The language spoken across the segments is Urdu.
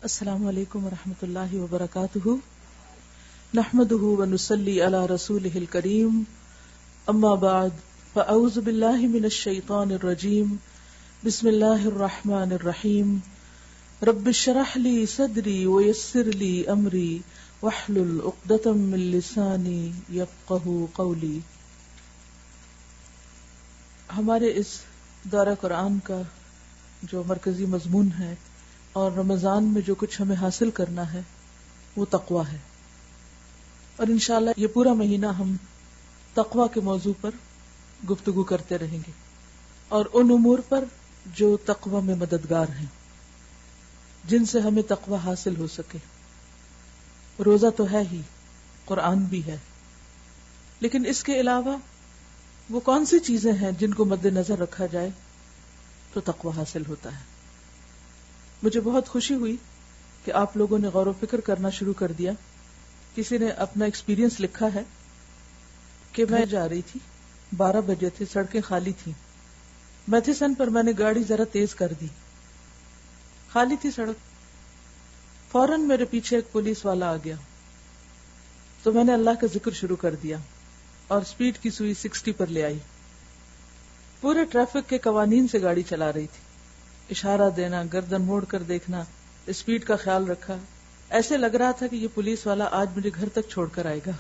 السلام علیکم ورحمۃ اللہ وبرکاتہ. نحمده ونصلی علی رسولہ الکریم. اما بعد فاعوذ باللہ من الشیطان الرجیم. بسم اللہ الرحمن الرحیم. رب اشرح لی صدری ویسر لی امری واحلل عقدۃ من لسانی یفقہوا قولی. ہمارے اس دورہ قرآن کا جو مرکزی مضمون ہے اور رمضان میں جو کچھ ہمیں حاصل کرنا ہے وہ تقویٰ ہے، اور انشاءاللہ یہ پورا مہینہ ہم تقویٰ کے موضوع پر گفتگو کرتے رہیں گے اور ان امور پر جو تقویٰ میں مددگار ہیں، جن سے ہمیں تقویٰ حاصل ہو سکے. روزہ تو ہے ہی، قرآن بھی ہے، لیکن اس کے علاوہ وہ کون سی چیزیں ہیں جن کو مد نظر رکھا جائے تو تقویٰ حاصل ہوتا ہے. مجھے بہت خوشی ہوئی کہ آپ لوگوں نے غور و فکر کرنا شروع کر دیا. کسی نے اپنا ایکسپیرینس لکھا ہے کہ میں جا رہی تھی، 12 بجے تھے، سڑکیں خالی تھیں. میتھیسن پر میں نے گاڑی ذرا تیز کر دی، خالی تھی سڑک. فوراً میرے پیچھے ایک پولیس والا آ گیا تو میں نے اللہ کا ذکر شروع کر دیا اور سپیڈ کی سوئی 60 پر لے آئی. پورے ٹریفک کے قوانین سے گاڑی چلا رہی تھی، اشارہ دینا، گردن موڑ کر دیکھنا، اسپیڈ کا خیال رکھا. ایسے لگ رہا تھا کہ یہ پولیس والا آج مجھے گھر تک چھوڑ کر آئے گا.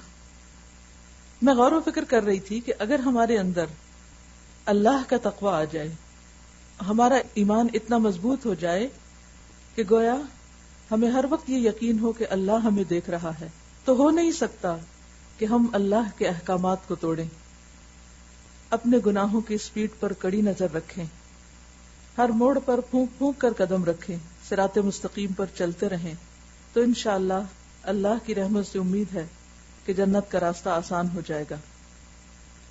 میں غور و فکر کر رہی تھی کہ اگر ہمارے اندر اللہ کا تقویٰ آ جائے، ہمارا ایمان اتنا مضبوط ہو جائے کہ گویا ہمیں ہر وقت یہ یقین ہو کہ اللہ ہمیں دیکھ رہا ہے، تو ہو نہیں سکتا کہ ہم اللہ کے احکامات کو توڑیں، اپنے گناہوں کی اسپیڈ پر کڑی نظر رکھیں، ہر موڑ پر پھونک پھونک کر قدم رکھیں، صراط مستقیم پر چلتے رہیں. تو انشاءاللہ اللہ کی رحمت سے امید ہے کہ جنت کا راستہ آسان ہو جائے گا.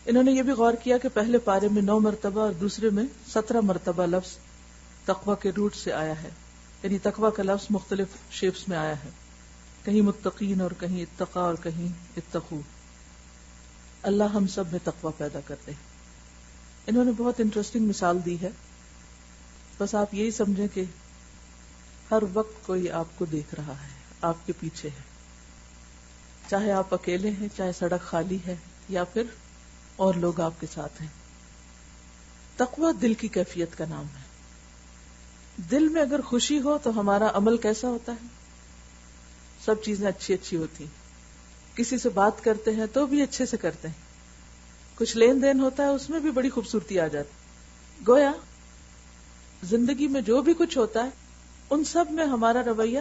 انہوں نے یہ بھی غور کیا کہ پہلے پارے میں 9 مرتبہ اور دوسرے میں 17 مرتبہ لفظ تقویٰ کے روٹ سے آیا ہے، یعنی تقویٰ کا لفظ مختلف شیپس میں آیا ہے، کہیں متقین اور کہیں اتقا اور کہیں اتقو. اللہ ہم سب میں تقویٰ پیدا کر دے. انہوں نے بہت انٹرسٹنگ مثال دی ہے. بس آپ یہی سمجھیں کہ ہر وقت کوئی آپ کو دیکھ رہا ہے، آپ کے پیچھے ہے، چاہے آپ اکیلے ہیں، چاہے سڑک خالی ہے، یا پھر اور لوگ آپ کے ساتھ ہیں. تقویٰ دل کی کیفیت کا نام ہے. دل میں اگر خوشی ہو تو ہمارا عمل کیسا ہوتا ہے؟ سب چیزیں اچھی اچھی ہوتی ہیں. کسی سے بات کرتے ہیں تو بھی اچھے سے کرتے ہیں، کچھ لین دین ہوتا ہے اس میں بھی بڑی خوبصورتی آ جاتی. گویا زندگی میں جو بھی کچھ ہوتا ہے ان سب میں ہمارا رویہ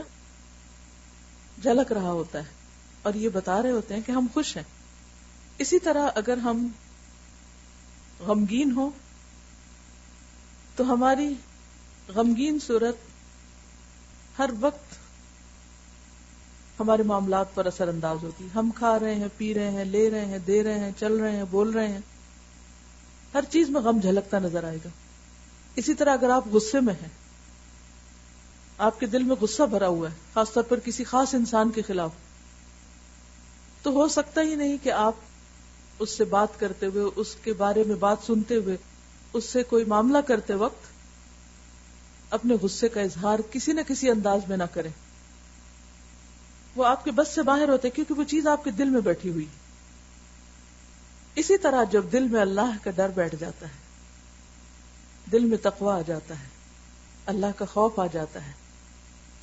جھلک رہا ہوتا ہے اور یہ بتا رہے ہوتے ہیں کہ ہم خوش ہیں. اسی طرح اگر ہم غمگین ہوں تو ہماری غمگین صورت ہر وقت ہمارے معاملات پر اثر انداز ہوتی. ہم کھا رہے ہیں، پی رہے ہیں، لے رہے ہیں، دے رہے ہیں، چل رہے ہیں، بول رہے ہیں، ہر چیز میں غم جھلکتا نظر آئے گا. اسی طرح اگر آپ غصے میں ہیں، آپ کے دل میں غصہ بھرا ہوا ہے، خاص طور پر کسی خاص انسان کے خلاف، تو ہو سکتا ہی نہیں کہ آپ اس سے بات کرتے ہوئے، اس کے بارے میں بات سنتے ہوئے، اس سے کوئی معاملہ کرتے وقت اپنے غصے کا اظہار کسی نہ کسی انداز میں نہ کریں. وہ آپ کے بس سے باہر ہوتے کیونکہ وہ چیز آپ کے دل میں بیٹھی ہوئی. اسی طرح جب دل میں اللہ کا ڈر بیٹھ جاتا ہے، دل میں تقویٰ آ جاتا ہے، اللہ کا خوف آ جاتا ہے،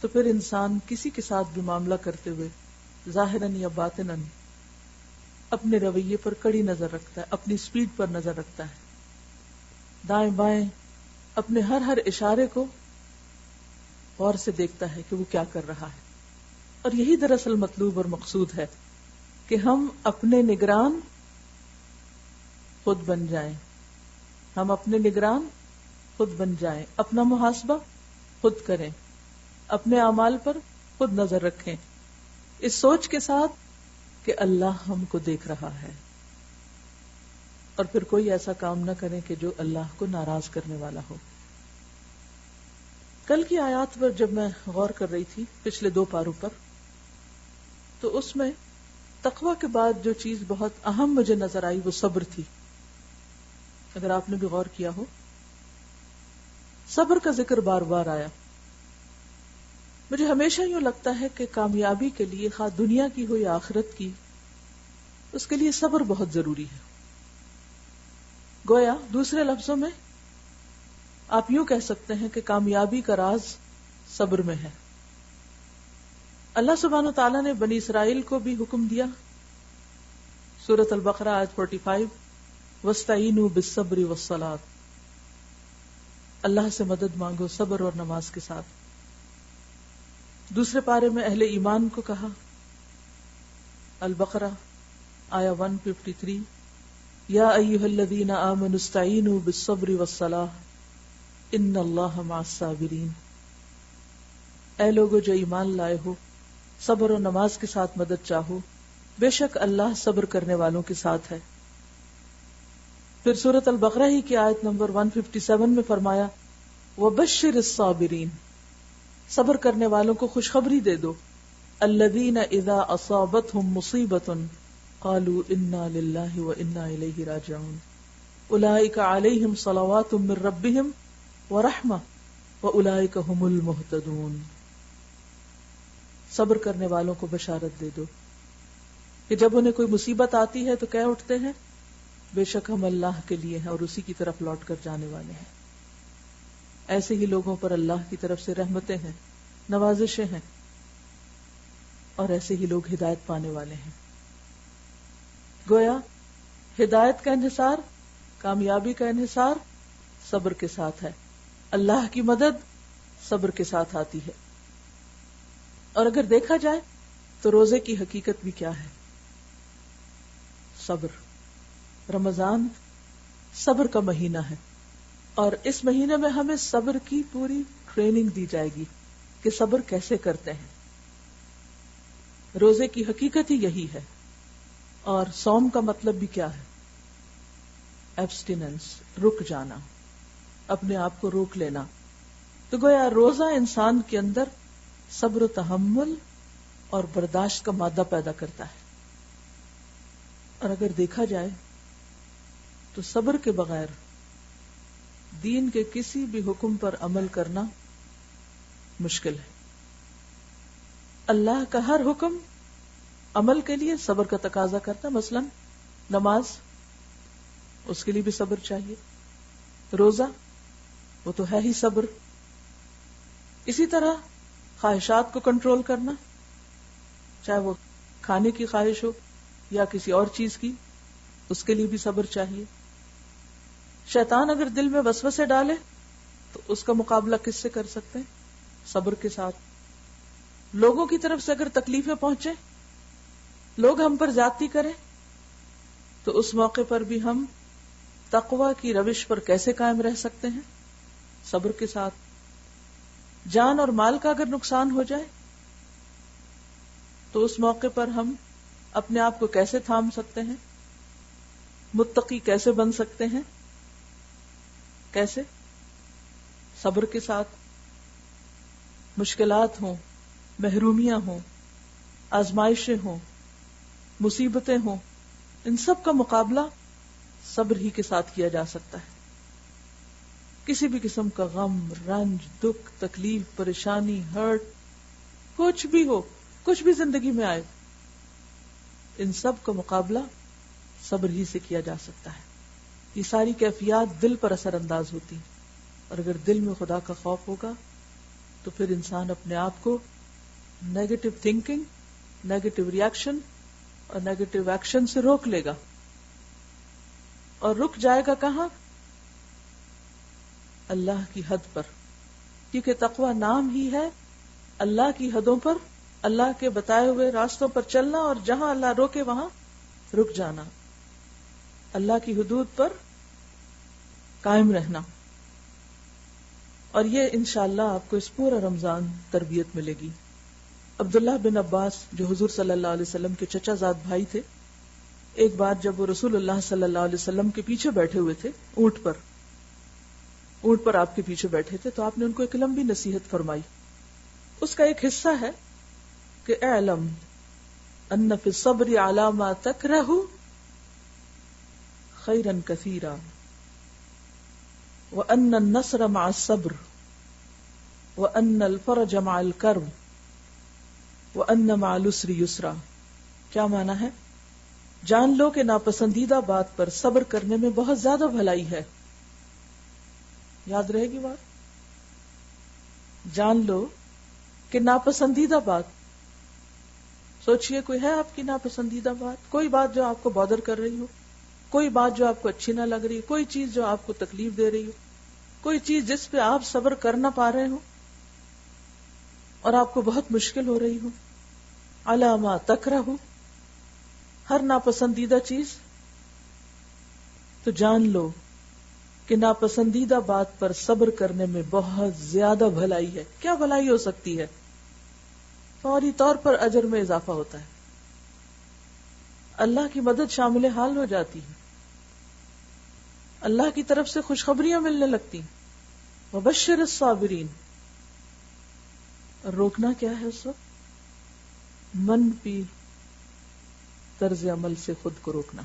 تو پھر انسان کسی کے ساتھ بھی معاملہ کرتے ہوئے ظاہراً یا باطناً اپنے رویے پر کڑی نظر رکھتا ہے، اپنی سپیڈ پر نظر رکھتا ہے، دائیں بائیں اپنے ہر اشارے کو غور سے دیکھتا ہے کہ وہ کیا کر رہا ہے. اور یہی دراصل مطلوب اور مقصود ہے کہ ہم اپنے نگران خود بن جائیں، ہم اپنے نگران خود بن جائیں، اپنا محاسبہ خود کریں، اپنے اعمال پر خود نظر رکھیں، اس سوچ کے ساتھ کہ اللہ ہم کو دیکھ رہا ہے، اور پھر کوئی ایسا کام نہ کریں کہ جو اللہ کو ناراض کرنے والا ہو. کل کی آیات پر جب میں غور کر رہی تھی، پچھلے 2 پاروں پر، تو اس میں تقویٰ کے بعد جو چیز بہت اہم مجھے نظر آئی وہ صبر تھی. اگر آپ نے بھی غور کیا ہو، صبر کا ذکر بار بار آیا. مجھے ہمیشہ یوں لگتا ہے کہ کامیابی کے لیے خواہ دنیا کی ہو یا آخرت کی، اس کے لیے صبر بہت ضروری ہے. گویا دوسرے لفظوں میں آپ یوں کہہ سکتے ہیں کہ کامیابی کا راز صبر میں ہے. اللہ سبحانہ وتعالیٰ نے بنی اسرائیل کو بھی حکم دیا، سورۃ البقرہ آیت 45، وَاسْتَعِینُوا بِالصَّبْرِ وَالصَّلَاةِ، اللہ سے مدد مانگو صبر اور نماز کے ساتھ. دوسرے پارے میں اہل ایمان کو کہا، البقرہ آیا 153، یا ایھا الذین آمنوا استعینوا بالصبر والصلاۃ ان اللہ مع الصابرین، اے لوگو جو ایمان لائے ہو، صبر و نماز کے ساتھ مدد چاہو، بے شک اللہ صبر کرنے والوں کے ساتھ ہے. پھر سورۃ البقرہ ہی کی آیت نمبر 157 میں فرمایا، وَبَشِّرِ الصَّابِرِينَ، صبر کرنے والوں کو خوشخبری دے دو، الذین اذا اصابتهم مصیبۃ قالوا انا للہ وانا الیہ راجعون اولئک علیہم صلوات من ربہم ورحمہ واولئک هم المہتدون. صبر کرنے والوں کو بشارت دے دو کہ جب انہیں کوئی مصیبت آتی ہے تو کہہ اٹھتے ہیں بے شک ہم اللہ کے لیے ہیں اور اسی کی طرف لوٹ کر جانے والے ہیں. ایسے ہی لوگوں پر اللہ کی طرف سے رحمتیں ہیں، نوازشیں ہیں، اور ایسے ہی لوگ ہدایت پانے والے ہیں. گویا ہدایت کا انحصار، کامیابی کا انحصار صبر کے ساتھ ہے. اللہ کی مدد صبر کے ساتھ آتی ہے. اور اگر دیکھا جائے تو روزے کی حقیقت بھی کیا ہے؟ صبر. رمضان صبر کا مہینہ ہے، اور اس مہینے میں ہمیں صبر کی پوری ٹریننگ دی جائے گی کہ صبر کیسے کرتے ہیں. روزے کی حقیقت ہی یہی ہے. اور صوم کا مطلب بھی کیا ہے؟ ایبسٹیننس، رک جانا، اپنے آپ کو روک لینا. تو گویا روزہ انسان کے اندر صبر و تحمل اور برداشت کا مادہ پیدا کرتا ہے. اور اگر دیکھا جائے تو صبر کے بغیر دین کے کسی بھی حکم پر عمل کرنا مشکل ہے. اللہ کا ہر حکم عمل کے لیے صبر کا تقاضا کرتا ہے. مثلا نماز، اس کے لیے بھی صبر چاہیے. روزہ، وہ تو ہے ہی صبر. اسی طرح خواہشات کو کنٹرول کرنا، چاہے وہ کھانے کی خواہش ہو یا کسی اور چیز کی، اس کے لیے بھی صبر چاہیے. شیطان اگر دل میں وسوسے ڈالے تو اس کا مقابلہ کس سے کر سکتے ہیں؟ صبر کے ساتھ. لوگوں کی طرف سے اگر تکلیفیں پہنچے، لوگ ہم پر زیادتی کریں، تو اس موقع پر بھی ہم تقوی کی روش پر کیسے قائم رہ سکتے ہیں؟ صبر کے ساتھ. جان اور مال کا اگر نقصان ہو جائے تو اس موقع پر ہم اپنے آپ کو کیسے تھام سکتے ہیں؟ متقی کیسے بن سکتے ہیں؟ کیسے؟ صبر کے ساتھ. مشکلات ہوں، محرومیاں ہوں، آزمائشیں ہوں، مصیبتیں ہوں، ان سب کا مقابلہ صبر ہی کے ساتھ کیا جا سکتا ہے. کسی بھی قسم کا غم، رنج، دکھ، تکلیف، پریشانی، ہرٹ، کچھ بھی ہو، کچھ بھی زندگی میں آئے، ان سب کا مقابلہ صبر ہی سے کیا جا سکتا ہے. یہ ساری کیفیات دل پر اثر انداز ہوتی ہیں، اور اگر دل میں خدا کا خوف ہوگا تو پھر انسان اپنے آپ کو نیگیٹو تھنکنگ، نیگیٹو ریاکشن اور نیگیٹو ایکشن سے روک لے گا. اور رک جائے گا کہاں؟ اللہ کی حد پر. کیونکہ تقوی نام ہی ہے اللہ کی حدوں پر، اللہ کے بتائے ہوئے راستوں پر چلنا، اور جہاں اللہ روکے وہاں رک جانا، اللہ کی حدود پر قائم رہنا. اور یہ انشاءاللہ آپ کو اس پورا رمضان تربیت ملے گی. عبداللہ بن عباس جو حضور صلی اللہ علیہ وسلم کے چچا زاد بھائی تھے، ایک بار جب وہ رسول اللہ صلی اللہ علیہ وسلم کے پیچھے بیٹھے ہوئے تھے، اونٹ پر آپ کے پیچھے بیٹھے تھے، تو آپ نے ان کو ایک لمبی نصیحت فرمائی. اس کا ایک حصہ ہے کہ اعلم ان فی الصبر علی ما تکرہ خیرا کثیرا وان النصر مع الصبر وان الفرج مع الکرب وَأَنَّ مَعَ الْعُسْرِ يُسْرًا. کیا معنی ہے؟ جان لو کہ ناپسندیدہ بات پر صبر کرنے میں بہت زیادہ بھلائی ہے. یاد رہے گی بات؟ جان لو کہ ناپسندیدہ بات، سوچئے کوئی ہے آپ کی ناپسندیدہ بات، کوئی بات جو آپ کو بادر کر رہی ہو، کوئی بات جو آپ کو اچھی نہ لگ رہی، کوئی چیز جو آپ کو تکلیف دے رہی ہو، کوئی چیز جس پہ آپ صبر کر نہ پا رہے ہو اور آپ کو بہت مشکل ہو رہی ہو. علی ما تکرہ، ہر ناپسندیدہ چیز. تو جان لو کہ ناپسندیدہ بات پر صبر کرنے میں بہت زیادہ بھلائی ہے. کیا بھلائی ہو سکتی ہے؟ فوری طور پر اجر میں اضافہ ہوتا ہے، اللہ کی مدد شامل حال ہو جاتی ہے، اللہ کی طرف سے خوشخبریاں ملنے لگتی. وبشر الصابرین. اور روکنا کیا ہے اس وقت؟ منفی طرز عمل سے خود کو روکنا،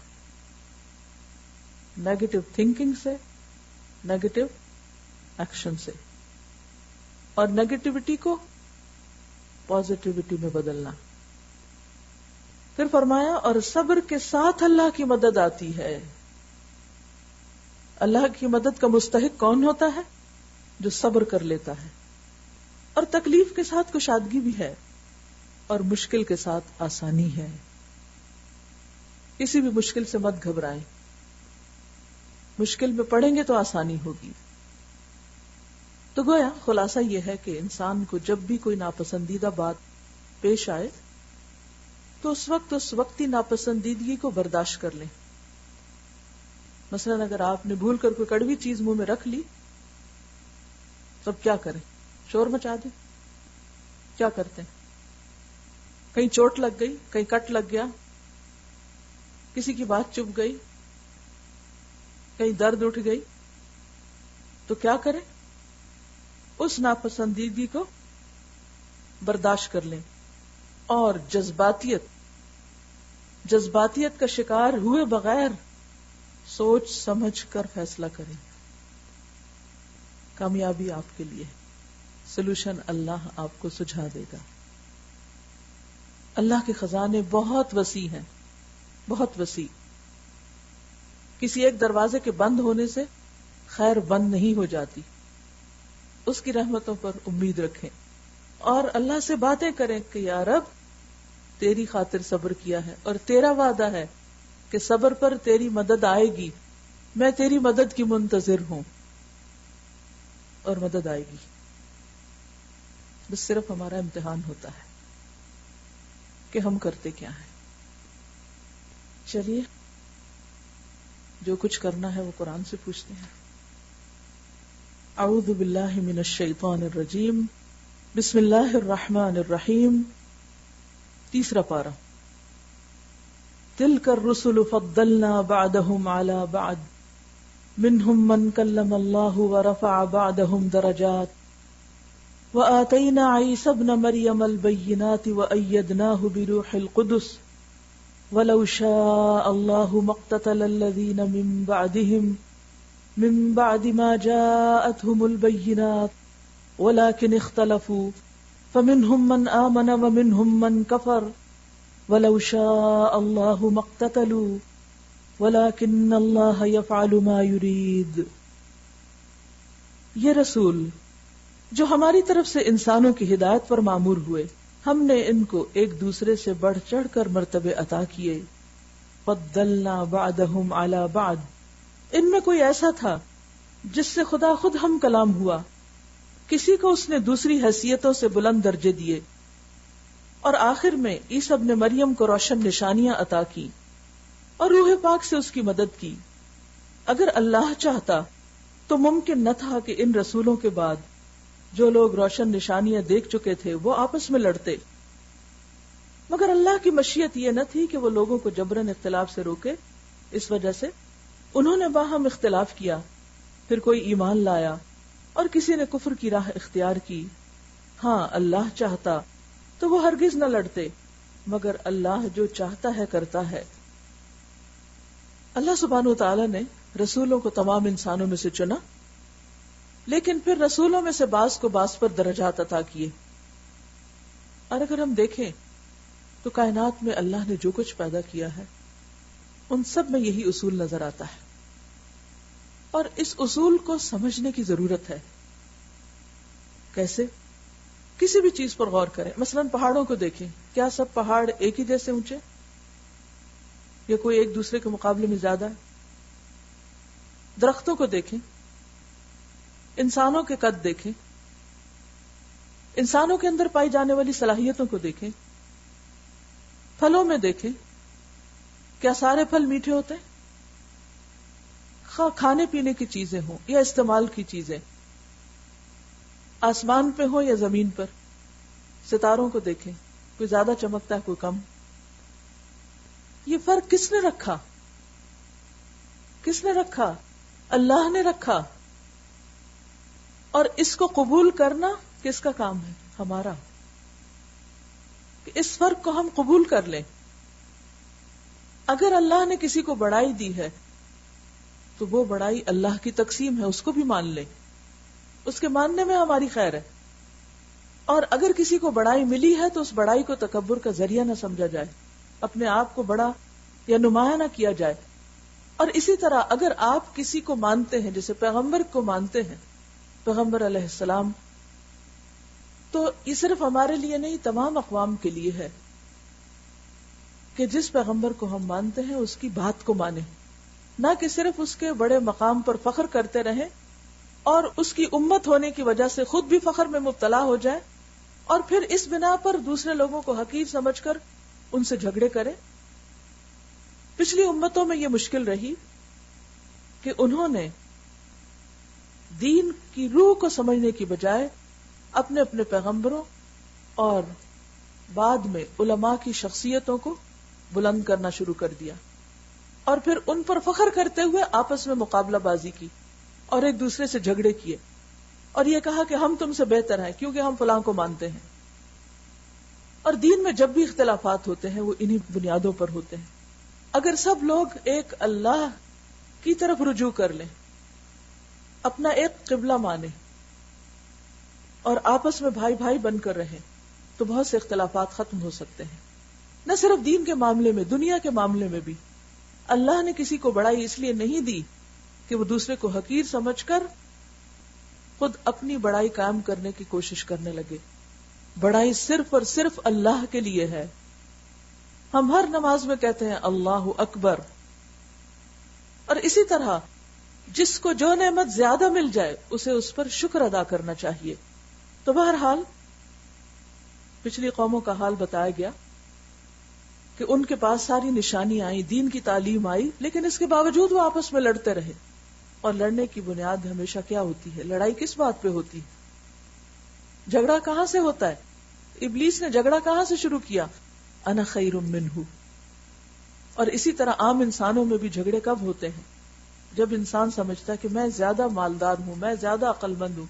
نیگیٹو تھنکنگ سے، نیگیٹو ایکشن سے، اور نیگیٹیوٹی کو پازیٹیوٹی میں بدلنا. پھر فرمایا اور صبر کے ساتھ اللہ کی مدد آتی ہے. اللہ کی مدد کا مستحق کون ہوتا ہے؟ جو صبر کر لیتا ہے، اور تکلیف کے ساتھ کشادگی بھی ہے، اور مشکل کے ساتھ آسانی ہے. کسی بھی مشکل سے مت گھبرائیں، مشکل میں پڑیں گے تو آسانی ہوگی. تو گویا خلاصہ یہ ہے کہ انسان کو جب بھی کوئی ناپسندیدہ بات پیش آئے تو اس وقتی ناپسندیدگی کو برداشت کر لیں. مثلا اگر آپ نے بھول کر کوئی کڑوی چیز منہ میں رکھ لی تو اب کیا کریں؟ شور مچا دیں؟ کیا کرتے ہیں؟ کہیں چوٹ لگ گئی، کہیں کٹ لگ گیا، کسی کی بات چپ گئی، کہیں درد اٹھ گئی، تو کیا کریں؟ اس ناپسندیدگی کو برداشت کر لیں اور جذباتیت کا شکار ہوئے بغیر سوچ سمجھ کر فیصلہ کریں. کامیابی آپ کے لیے، سولوشن اللہ آپ کو سجھا دے گا. اللہ کے خزانے بہت وسیع ہیں، بہت وسیع. کسی ایک دروازے کے بند ہونے سے خیر بند نہیں ہو جاتی. اس کی رحمتوں پر امید رکھیں اور اللہ سے باتیں کریں کہ یا رب تیری خاطر صبر کیا ہے اور تیرا وعدہ ہے کہ صبر پر تیری مدد آئے گی، میں تیری مدد کی منتظر ہوں اور مدد آئے گی. بس صرف ہمارا امتحان ہوتا ہے کہ ہم کرتے کیا ہیں. چلیے جو کچھ کرنا ہے وہ قرآن سے پوچھتے ہیں. اعوذ باللہ من الشیطان الرجیم، بسم اللہ الرحمن الرحیم. تیسرا پارہ. تلک الرسل فضلنا بعدهم على بعد منهم من كلم الله ورفع بعدهم درجات وآتينا عيسى ابن مريم البينات وأيدناه بروح القدس ولو شاء الله ما اقتتل الذين من بعد ما جاءتهم البينات ولكن اختلفوا فمنهم من آمن ومنهم من كفر وَلَوْ شَاءَ اللَّهُ مَا اقْتَتَلُوا وَلَكِنَّ اللَّهَ يَفْعَلُ مَا يُرِيدُ. یہ رسول جو ہماری طرف سے انسانوں کی ہدایت پر مامور ہوئے، ہم نے ان کو ایک دوسرے سے بڑھ چڑھ کر مرتبے عطا کیے. فَضَّلْنَا بَعْدَهُمْ عَلَى بَعْد. ان میں کوئی ایسا تھا جس سے خدا خود ہم کلام ہوا، کسی کو اس نے دوسری حیثیتوں سے بلند درجے دیے، اور آخر میں عیسیٰ ابن مریم کو روشن نشانیاں عطا کی اور روح پاک سے اس کی مدد کی. اگر اللہ چاہتا تو ممکن نہ تھا کہ ان رسولوں کے بعد جو لوگ روشن نشانیاں دیکھ چکے تھے وہ آپس میں لڑتے، مگر اللہ کی مشیت یہ نہ تھی کہ وہ لوگوں کو جبراً اختلاف سے روکے. اس وجہ سے انہوں نے باہم اختلاف کیا، پھر کوئی ایمان لایا اور کسی نے کفر کی راہ اختیار کی. ہاں اللہ چاہتا تو وہ ہرگز نہ لڑتے، مگر اللہ جو چاہتا ہے کرتا ہے. اللہ سبحانہ وتعالی نے رسولوں کو تمام انسانوں میں سے چنا، لیکن پھر رسولوں میں سے بعض کو بعض پر درجات عطا کیے. اور اگر ہم دیکھیں تو کائنات میں اللہ نے جو کچھ پیدا کیا ہے ان سب میں یہی اصول نظر آتا ہے، اور اس اصول کو سمجھنے کی ضرورت ہے. کیسے؟ کسی بھی چیز پر غور کریں. مثلا پہاڑوں کو دیکھیں، کیا سب پہاڑ ایک ہی جیسے اونچے یا کوئی ایک دوسرے کے مقابلے میں زیادہ ہے؟ درختوں کو دیکھیں، انسانوں کے قد دیکھیں، انسانوں کے اندر پائی جانے والی صلاحیتوں کو دیکھیں، پھلوں میں دیکھیں، کیا سارے پھل میٹھے ہوتے ہیں؟ کھانے پینے کی چیزیں ہوں یا استعمال کی چیزیں، آسمان پہ ہو یا زمین پر. ستاروں کو دیکھیں، کوئی زیادہ چمکتا ہے کوئی کم. یہ فرق کس نے رکھا؟ کس نے رکھا؟ اللہ نے رکھا. اور اس کو قبول کرنا کس کا کام ہے؟ ہمارا. کہ اس فرق کو ہم قبول کر لیں. اگر اللہ نے کسی کو بڑائی دی ہے تو وہ بڑائی اللہ کی تقسیم ہے، اس کو بھی مان لیں، اس کے ماننے میں ہماری خیر ہے. اور اگر کسی کو بڑائی ملی ہے تو اس بڑائی کو تکبر کا ذریعہ نہ سمجھا جائے، اپنے آپ کو بڑا یا نمایاں نہ کیا جائے. اور اسی طرح اگر آپ کسی کو مانتے ہیں، جیسے پیغمبر کو مانتے ہیں، پیغمبر علیہ السلام، تو یہ صرف ہمارے لیے نہیں، تمام اقوام کے لیے ہے کہ جس پیغمبر کو ہم مانتے ہیں اس کی بات کو مانیں، نہ کہ صرف اس کے بڑے مقام پر فخر کرتے رہیں اور اس کی امت ہونے کی وجہ سے خود بھی فخر میں مبتلا ہو جائے اور پھر اس بنا پر دوسرے لوگوں کو حقیر سمجھ کر ان سے جھگڑے کرے. پچھلی امتوں میں یہ مشکل رہی کہ انہوں نے دین کی روح کو سمجھنے کی بجائے اپنے اپنے پیغمبروں اور بعد میں علماء کی شخصیتوں کو بلند کرنا شروع کر دیا اور پھر ان پر فخر کرتے ہوئے آپس میں مقابلہ بازی کی اور ایک دوسرے سے جھگڑے کیے اور یہ کہا کہ ہم تم سے بہتر ہیں کیونکہ ہم فلاں کو مانتے ہیں. اور دین میں جب بھی اختلافات ہوتے ہیں وہ انہی بنیادوں پر ہوتے ہیں. اگر سب لوگ ایک اللہ کی طرف رجوع کر لیں، اپنا ایک قبلہ مانیں اور آپس میں بھائی بھائی بن کر رہیں تو بہت سے اختلافات ختم ہو سکتے ہیں. نہ صرف دین کے معاملے میں، دنیا کے معاملے میں بھی اللہ نے کسی کو بڑائی اس لیے نہیں دی کہ وہ دوسرے کو حقیر سمجھ کر خود اپنی بڑائی قائم کرنے کی کوشش کرنے لگے. بڑائی صرف اور صرف اللہ کے لیے ہے. ہم ہر نماز میں کہتے ہیں اللہ اکبر. اور اسی طرح جس کو جو نعمت زیادہ مل جائے اسے اس پر شکر ادا کرنا چاہیے. تو بہرحال پچھلی قوموں کا حال بتایا گیا کہ ان کے پاس ساری نشانی آئی، دین کی تعلیم آئی، لیکن اس کے باوجود وہ آپس میں لڑتے رہے. اور لڑنے کی بنیاد ہمیشہ کیا ہوتی ہے؟ لڑائی کس بات پہ ہوتی ہے؟ جھگڑا کہاں سے ہوتا ہے؟ ابلیس نے جھگڑا کہاں سے شروع کیا؟ انا خیر منہ. اور اسی طرح عام انسانوں میں بھی جھگڑے کب ہوتے ہیں؟ جب انسان سمجھتا ہے کہ میں زیادہ مالدار ہوں، میں زیادہ عقل مند ہوں،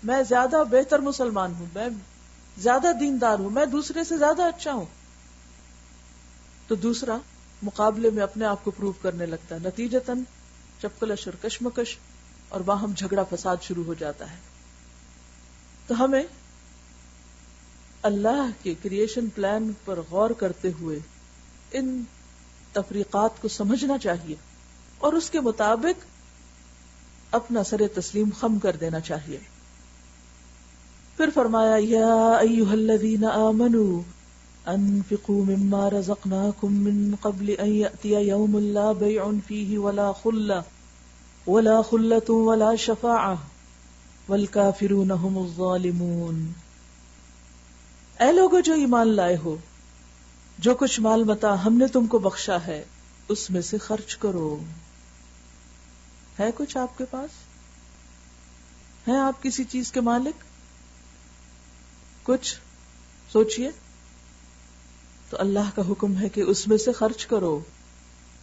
میں زیادہ بہتر مسلمان ہوں، میں زیادہ دیندار ہوں، میں دوسرے سے زیادہ اچھا ہوں، تو دوسرا مقابلے میں اپنے آپ کو پروو کرنے لگتا ہے. نتیجتاً چپکلش اور کشمکش اور باہم جھگڑا فساد شروع ہو جاتا ہے. تو ہمیں اللہ کے کریشن پلان پر غور کرتے ہوئے ان تفریقات کو سمجھنا چاہیے اور اس کے مطابق اپنا سر تسلیم خم کر دینا چاہیے. پھر فرمایا یا ایھا الذین آمنوا انفقوا مما رزقناکم من قبل ان یأتی یوم لا بیع فیہ ولا خلۃ ولا شفاعۃ والکافرون هم الظالمون. اے لوگو جو ایمان لائے ہو، جو کچھ مال متاع ہم نے تم کو بخشا ہے اس میں سے خرچ کرو. ہے کچھ آپ کے پاس؟ ہیں آپ کسی چیز کے مالک؟ کچھ سوچئے. تو اللہ کا حکم ہے کہ اس میں سے خرچ کرو،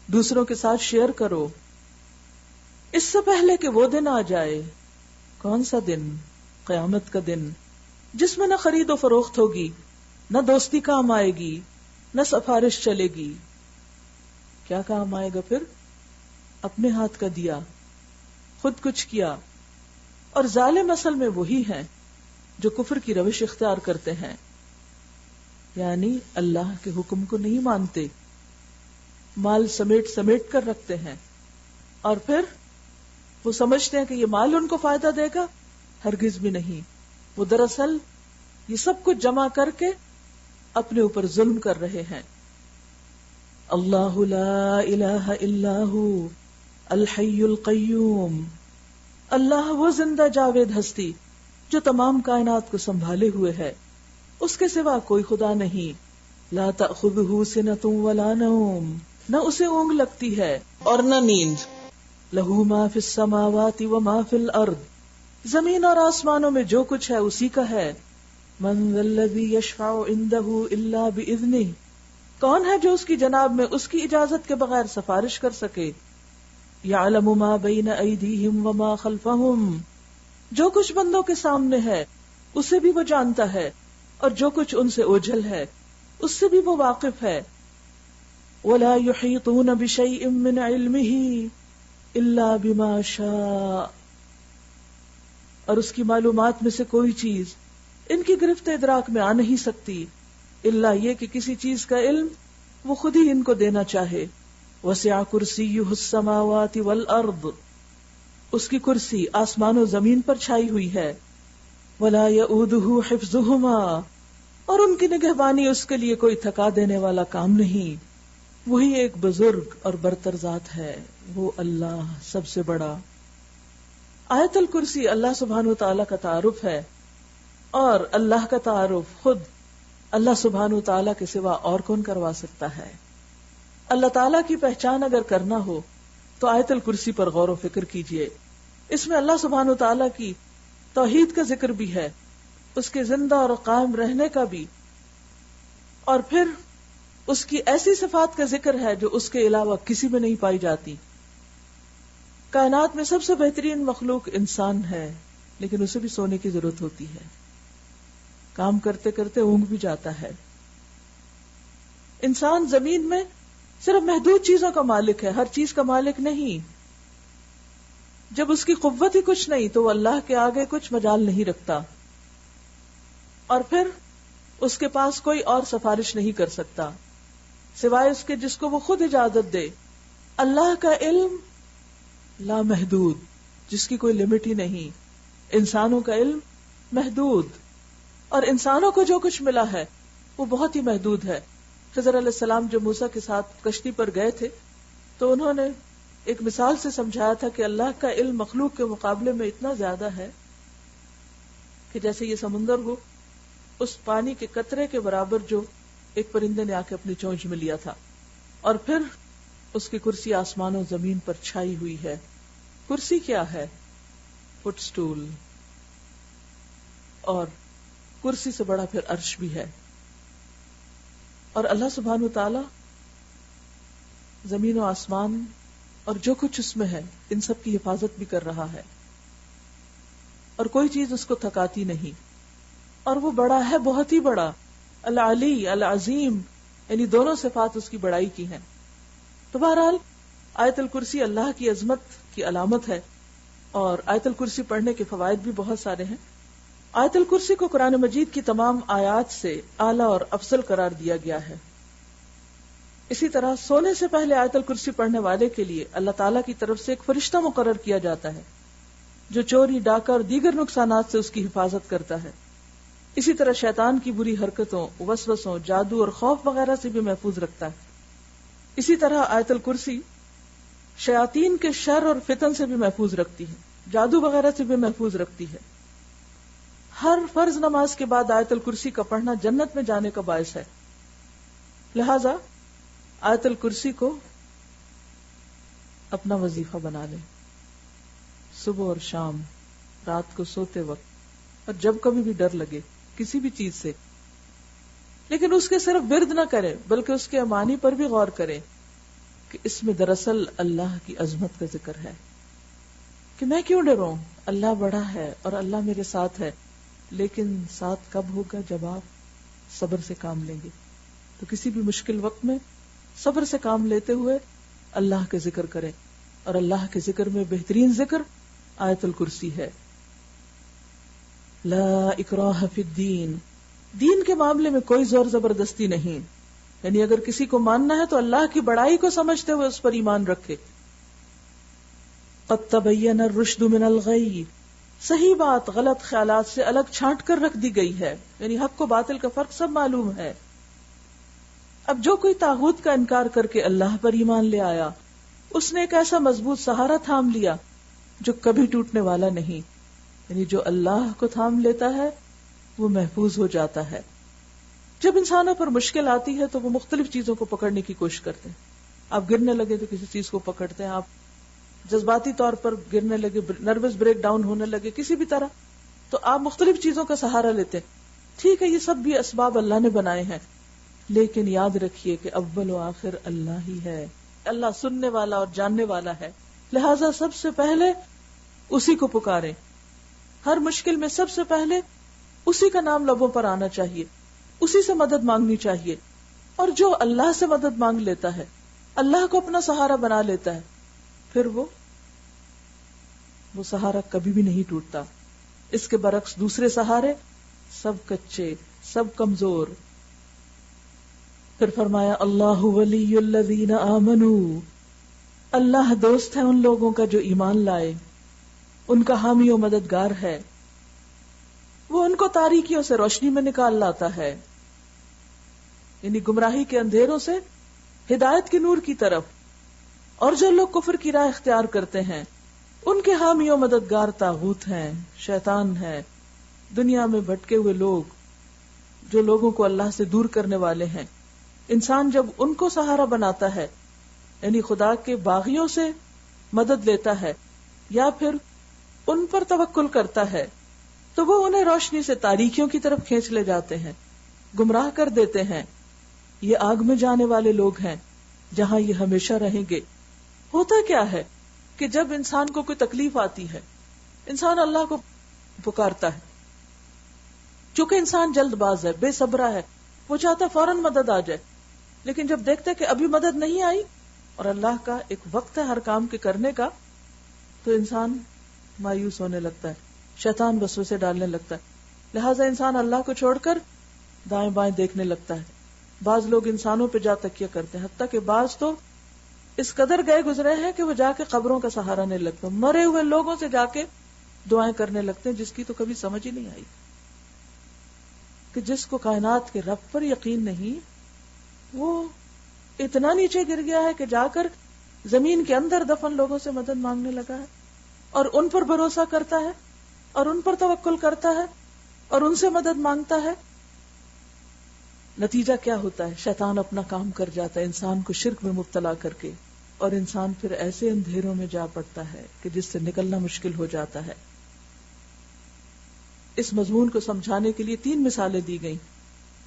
دوسروں کے ساتھ شیئر کرو. اس سے پہلے کہ وہ دن آ جائے. کون سا دن؟ قیامت کا دن، جس میں نہ خرید و فروخت ہوگی، نہ دوستی کام آئے گی، نہ سفارش چلے گی. کیا کام آئے گا پھر؟ اپنے ہاتھ کا دیا، خود کچھ کیا. اور ظالم اصل میں وہی ہیں جو کفر کی روش اختیار کرتے ہیں. یعنی اللہ کے حکم کو نہیں مانتے، مال سمیٹ سمیٹ کر رکھتے ہیں، اور پھر وہ سمجھتے ہیں کہ یہ مال ان کو فائدہ دے گا، ہرگز بھی نہیں. وہ دراصل یہ سب کچھ جمع کر کے اپنے اوپر ظلم کر رہے ہیں. اللہ لا الہ الا ہو الحی القیوم، اللہ وہ زندہ جاوید ہستی جو تمام کائنات کو سنبھالے ہوئے ہے، اس کے سوا کوئی خدا نہیں. لا تأخذہ سنۃ ولا نوم، نہ اسے اونگ لگتی ہے اور نہ نیند. لہ ما فی السماوات وما فی الارض، زمین اور آسمانوں میں جو کچھ ہے اسی کا ہے. من ذا الذی یشفع عندہ الا باذنہ، کون ہے جو اس کی جناب میں اس کی اجازت کے بغیر سفارش کر سکے. یعلم ما بین ایدیہم وما خلفہم، جو کچھ بندوں کے سامنے ہے اسے بھی وہ جانتا ہے، اور جو کچھ ان سے اوجھل ہے اس سے بھی وہ واقف ہے. ولا یحیطون بشیء من علمہ الا بما شاء، اور اس کی معلومات میں سے کوئی چیز ان کی گرفت ادراک میں آ نہیں سکتی الا یہ کہ کسی چیز کا علم وہ خود ہی ان کو دینا چاہے. وسع کرسیہ السماوات والارض، اس کی کرسی آسمان و زمین پر چھائی ہوئی ہے. ولا یؤودہ حفظہما، اور ان کی نگہبانی اس کے لیے کوئی تھکا دینے والا کام نہیں. وہی ایک بزرگ اور برتر ذات ہے، وہ اللہ سب سے بڑا. آیت الکرسی اللہ سبحانہ وتعالی کا تعارف ہے، اور اللہ کا تعارف خود اللہ سبحانہ وتعالی کے سوا اور کون کروا سکتا ہے. اللہ تعالیٰ کی پہچان اگر کرنا ہو تو آیت الکرسی پر غور و فکر کیجئے. اس میں اللہ سبحانہ وتعالی کی توحید کا ذکر بھی ہے، اس کے زندہ اور قائم رہنے کا بھی، اور پھر اس کی ایسی صفات کا ذکر ہے جو اس کے علاوہ کسی میں نہیں پائی جاتی. کائنات میں سب سے بہترین مخلوق انسان ہے، لیکن اسے بھی سونے کی ضرورت ہوتی ہے، کام کرتے کرتے اونگ بھی جاتا ہے. انسان زمین میں صرف محدود چیزوں کا مالک ہے، ہر چیز کا مالک نہیں. جب اس کی قوت ہی کچھ نہیں تو وہ اللہ کے آگے کچھ مجال نہیں رکھتا، اور پھر اس کے پاس کوئی اور سفارش نہیں کر سکتا سوائے اس کے جس کو وہ خود اجازت دے. اللہ کا علم لا محدود، جس کی کوئی لمٹ ہی نہیں. انسانوں کا علم محدود، اور انسانوں کو جو کچھ ملا ہے وہ بہت ہی محدود ہے. خضر علیہ السلام جو موسیٰ کے ساتھ کشتی پر گئے تھے تو انہوں نے ایک مثال سے سمجھایا تھا کہ اللہ کا علم مخلوق کے مقابلے میں اتنا زیادہ ہے کہ جیسے یہ سمندر ہو، اس پانی کے قطرے کے برابر جو ایک پرندے نے آ کے اپنی چونچ میں لیا تھا. اور پھر اس کی کرسی آسمان و زمین پر چھائی ہوئی ہے. کرسی کیا ہے؟ Foot stool. اور کرسی سے بڑا پھر عرش بھی ہے. اور اللہ سبحانہ وتعالی زمین و آسمان اور جو کچھ اس میں ہے ان سب کی حفاظت بھی کر رہا ہے، اور کوئی چیز اس کو تھکاتی نہیں. اور وہ بڑا ہے، بہت ہی بڑا، العلی العظیم، یعنی دونوں صفات اس کی بڑائی کی ہیں. تو بہرحال آیت الکرسی اللہ کی عظمت کی علامت ہے، اور آیت الکرسی پڑھنے کے فوائد بھی بہت سارے ہیں. آیت الکرسی کو قرآن مجید کی تمام آیات سے اعلیٰ اور افضل قرار دیا گیا ہے. اسی طرح سونے سے پہلے آیت الکرسی پڑھنے والے کے لیے اللہ تعالیٰ کی طرف سے ایک فرشتہ مقرر کیا جاتا ہے جو چوری، ڈاکہ اور دیگر نقصانات سے اس کی حفاظت کرتا ہے. اسی طرح شیطان کی بری حرکتوں، وسوسوں، جادو اور خوف وغیرہ سے بھی محفوظ رکھتا ہے. اسی طرح آیت الکرسی شیاطین کے شر اور فتن سے بھی محفوظ رکھتی ہے، جادو وغیرہ سے بھی محفوظ رکھتی ہے. ہر فرض نماز کے بعد آیت الکرسی کا پڑھنا جنت میں جانے کا باعث ہے. لہذا آیت الکرسی کو اپنا وظیفہ بنا لیں، صبح اور شام، رات کو سوتے وقت، اور جب کبھی بھی ڈر لگے کسی بھی چیز سے. لیکن اس کے صرف ورد نہ کریں بلکہ اس کے معانی پر بھی غور کریں کہ اس میں دراصل اللہ کی عظمت کا ذکر ہے کہ میں کیوں ڈروں، اللہ بڑا ہے اور اللہ میرے ساتھ ہے. لیکن ساتھ کب ہوگا؟ جب آپ صبر سے کام لیں گے. تو کسی بھی مشکل وقت میں صبر سے کام لیتے ہوئے اللہ کے ذکر کریں، اور اللہ کے ذکر میں بہترین ذکر آیت الکرسی ہے. لا اکراہ فی الدین، دین کے معاملے میں کوئی زور زبردستی نہیں، یعنی اگر کسی کو ماننا ہے تو اللہ کی بڑائی کو سمجھتے ہوئے اس پر ایمان رکھے. قد تبین الرشد من الغی، صحیح بات غلط خیالات سے الگ چھانٹ کر رکھ دی گئی ہے، یعنی حق کو باطل کا فرق سب معلوم ہے. اب جو کوئی طاغوت کا انکار کر کے اللہ پر ایمان لے آیا، اس نے ایک ایسا مضبوط سہارا تھام لیا جو کبھی ٹوٹنے والا نہیں، یعنی جو اللہ کو تھام لیتا ہے وہ محفوظ ہو جاتا ہے. جب انسانوں پر مشکل آتی ہے تو وہ مختلف چیزوں کو پکڑنے کی کوشش کرتے ہیں. آپ گرنے لگے تو کسی چیز کو پکڑتے ہیں، آپ جذباتی طور پر گرنے لگے، نروس بریک ڈاؤن ہونے لگے کسی بھی طرح، تو آپ مختلف چیزوں کا سہارا لیتے ہیں. ٹھیک ہے، یہ سب بھی اسباب اللہ نے بنائے ہیں، لیکن یاد رکھیے کہ اول و آخر اللہ ہی ہے. اللہ سننے والا اور جاننے والا ہے، لہذا سب سے پہلے اسی کو پکاریں. ہر مشکل میں سب سے پہلے اسی کا نام لبوں پر آنا چاہیے، اسی سے مدد مانگنی چاہیے. اور جو اللہ سے مدد مانگ لیتا ہے، اللہ کو اپنا سہارا بنا لیتا ہے، پھر وہ سہارا کبھی بھی نہیں ٹوٹتا. اس کے برعکس دوسرے سہارے سب کچے، سب کمزور. پھر فرمایا اللہ ولی الذین آمنوا، اللہ دوست ہے ان لوگوں کا جو ایمان لائے، ان کا حامی و مددگار ہے. وہ ان کو تاریکیوں سے روشنی میں نکال لاتا ہے، یعنی گمراہی کے اندھیروں سے ہدایت کے نور کی طرف. اور جو لوگ کفر کی راہ اختیار کرتے ہیں ان کے حامی و مددگار طاغوت ہیں، شیطان ہے، دنیا میں بھٹکے ہوئے لوگ جو لوگوں کو اللہ سے دور کرنے والے ہیں. انسان جب ان کو سہارا بناتا ہے، یعنی خدا کے باغیوں سے مدد لیتا ہے یا پھر ان پر توکل کرتا ہے، تو وہ انہیں روشنی سے تاریکیوں کی طرف کھینچ لے جاتے ہیں، گمراہ کر دیتے ہیں. یہ آگ میں جانے والے لوگ ہیں جہاں یہ ہمیشہ رہیں گے. ہوتا کیا ہے کہ جب انسان کو کوئی تکلیف آتی ہے، انسان اللہ کو پکارتا ہے. چونکہ انسان جلد باز ہے، بے صبرا ہے، وہ چاہتا فوراً مدد آ جائے. لیکن جب دیکھتا ہے کہ ابھی مدد نہیں آئی اور اللہ کا ایک وقت ہے ہر کام کے کرنے کا، تو انسان مایوس ہونے لگتا ہے، شیطان وسوسے ڈالنے لگتا ہے. لہٰذا انسان اللہ کو چھوڑ کر دائیں بائیں دیکھنے لگتا ہے. بعض لوگ انسانوں پہ جا تکیہ کرتے ہیں، حتیٰ کہ بعض تو اس قدر گئے گزرے ہیں کہ وہ جا کے قبروں کا سہارا نہیں لگتا، مرے ہوئے لوگوں سے جا کے دعائیں کرنے لگتے ہیں، جس کی تو کبھی سمجھ ہی نہیں آئی کہ جس کو کائنات کے رب پر یقین نہیں، وہ اتنا نیچے گر گیا ہے کہ جا کر زمین کے اندر دفن لوگوں سے مدد مانگنے لگا ہے اور ان پر بھروسہ کرتا ہے اور ان پر توکل کرتا ہے اور ان سے مدد مانگتا ہے. نتیجہ کیا ہوتا ہے؟ شیطان اپنا کام کر جاتا ہے انسان کو شرک میں مبتلا کر کے، اور انسان پھر ایسے اندھیروں میں جا پڑتا ہے کہ جس سے نکلنا مشکل ہو جاتا ہے. اس مضمون کو سمجھانے کے لیے 3 مثالیں دی گئیں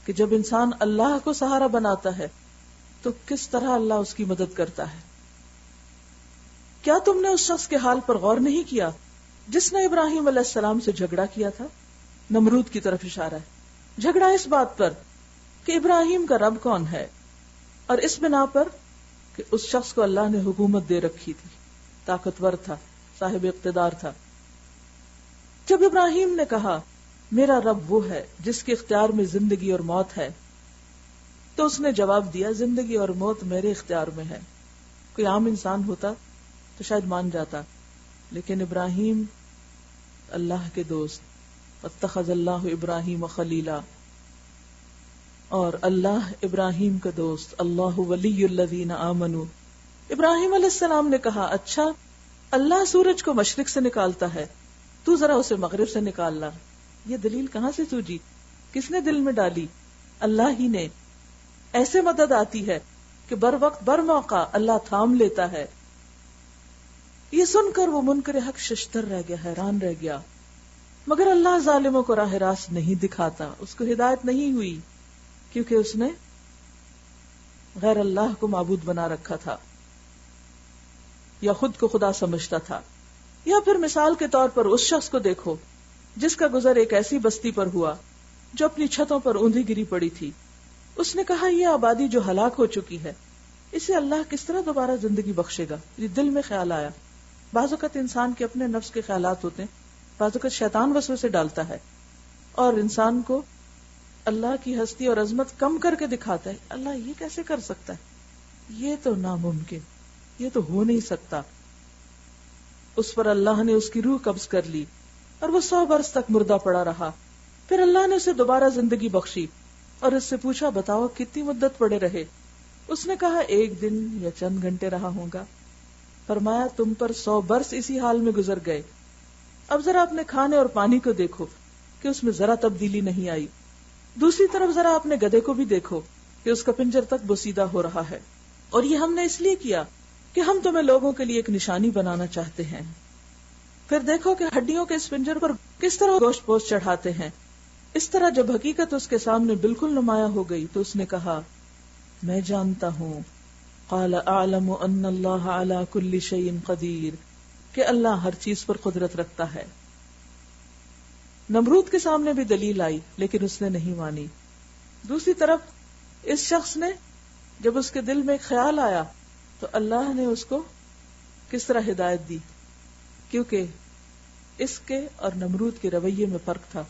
کہ جب انسان اللہ کو سہارا بناتا ہے تو کس طرح اللہ اس کی مدد کرتا ہے. کیا تم نے اس شخص کے حال پر غور نہیں کیا جس نے ابراہیم علیہ السلام سے جھگڑا کیا تھا؟ نمرود کی طرف اشارہ ہے. جھگڑا اس بات پر کہ ابراہیم کا رب کون ہے، اور اس بنا پر کہ اس شخص کو اللہ نے حکومت دے رکھی تھی، طاقتور تھا، صاحب اقتدار تھا. جب ابراہیم نے کہا میرا رب وہ ہے جس کے اختیار میں زندگی اور موت ہے، تو اس نے جواب دیا زندگی اور موت میرے اختیار میں ہے. کوئی عام انسان ہوتا تو شاید مان جاتا، لیکن ابراہیم اللہ کے دوست، اتخذ اللہ ابراہیم خلیلا، اور اللہ ابراہیم کا دوست، اللہ ولی الذین آمنوا. ابراہیم علیہ السلام نے کہا اچھا اللہ سورج کو مشرق سے نکالتا ہے، تو ذرا اسے مغرب سے نکال لا. یہ دلیل کہاں سے سوجی؟ کس نے دل میں ڈالی؟ اللہ ہی نے. ایسے مدد آتی ہے کہ بر وقت بر موقع اللہ تھام لیتا ہے. یہ سن کر وہ منکر حق ششدر رہ گیا، حیران رہ گیا. مگر اللہ ظالموں کو راہ راست نہیں دکھاتا، اس کو ہدایت نہیں ہوئی، کیونکہ اس نے غیر اللہ کو معبود بنا رکھا تھا یا خود کو خدا سمجھتا تھا. یا پھر مثال کے طور پر اس شخص کو دیکھو جس کا گزر ایک ایسی بستی پر ہوا جو اپنی چھتوں پر اوندھی گری پڑی تھی. اس نے کہا یہ آبادی جو ہلاک ہو چکی ہے، اسے اللہ کس طرح دوبارہ زندگی بخشے گا؟ یہ دل میں خیال آیا. بعض اوقات انسان کے اپنے نفس کے خیالات ہوتے ہیں، بعض اوقات شیطان وسوسے ڈالتا ہے اور انسان کو اللہ کی ہستی اور عظمت کم کر کے دکھاتا ہے. اللہ یہ کیسے کر سکتا ہے؟ یہ تو ناممکن، یہ تو ہو نہیں سکتا. اس پر اللہ نے اس کی روح قبض کر لی اور وہ 100 برس تک مردہ پڑا رہا. پھر اللہ نے اسے دوبارہ زندگی بخشی اور اس سے پوچھا بتاؤ کتنی مدت پڑے رہے؟ اس نے کہا 1 دن یا چند گھنٹے رہا ہوں گا. فرمایا تم پر 100 برس اسی حال میں گزر گئے. اب ذرا اپنے کھانے اور پانی کو دیکھو کہ اس میں ذرا تبدیلی نہیں آئی. دوسری طرف ذرا اپنے گدھے کو بھی دیکھو کہ اس کا پنجر تک بوسیدہ ہو رہا ہے. اور یہ ہم نے اس لیے کیا کہ ہم تمہیں لوگوں کے لیے ایک نشانی بنانا چاہتے ہیں. پھر دیکھو کہ ہڈیوں کے اس پنجر پر کس طرح گوشت پوش چڑھاتے ہیں. اس طرح جب حقیقت اس کے سامنے بالکل نمایاں ہو گئی تو اس نے کہا میں جانتا ہوں. قال اعلم ان اللہ علی کل شیء قدیر، کہ اللہ ہر چیز پر قدرت رکھتا ہے. نمرود کے سامنے بھی دلیل آئی لیکن اس نے نہیں مانی. دوسری طرف اس شخص نے جب اس کے دل میں ایک خیال آیا تو اللہ نے اس کو کس طرح ہدایت دی، کیونکہ اس کے اور نمرود کے رویے میں فرق تھا.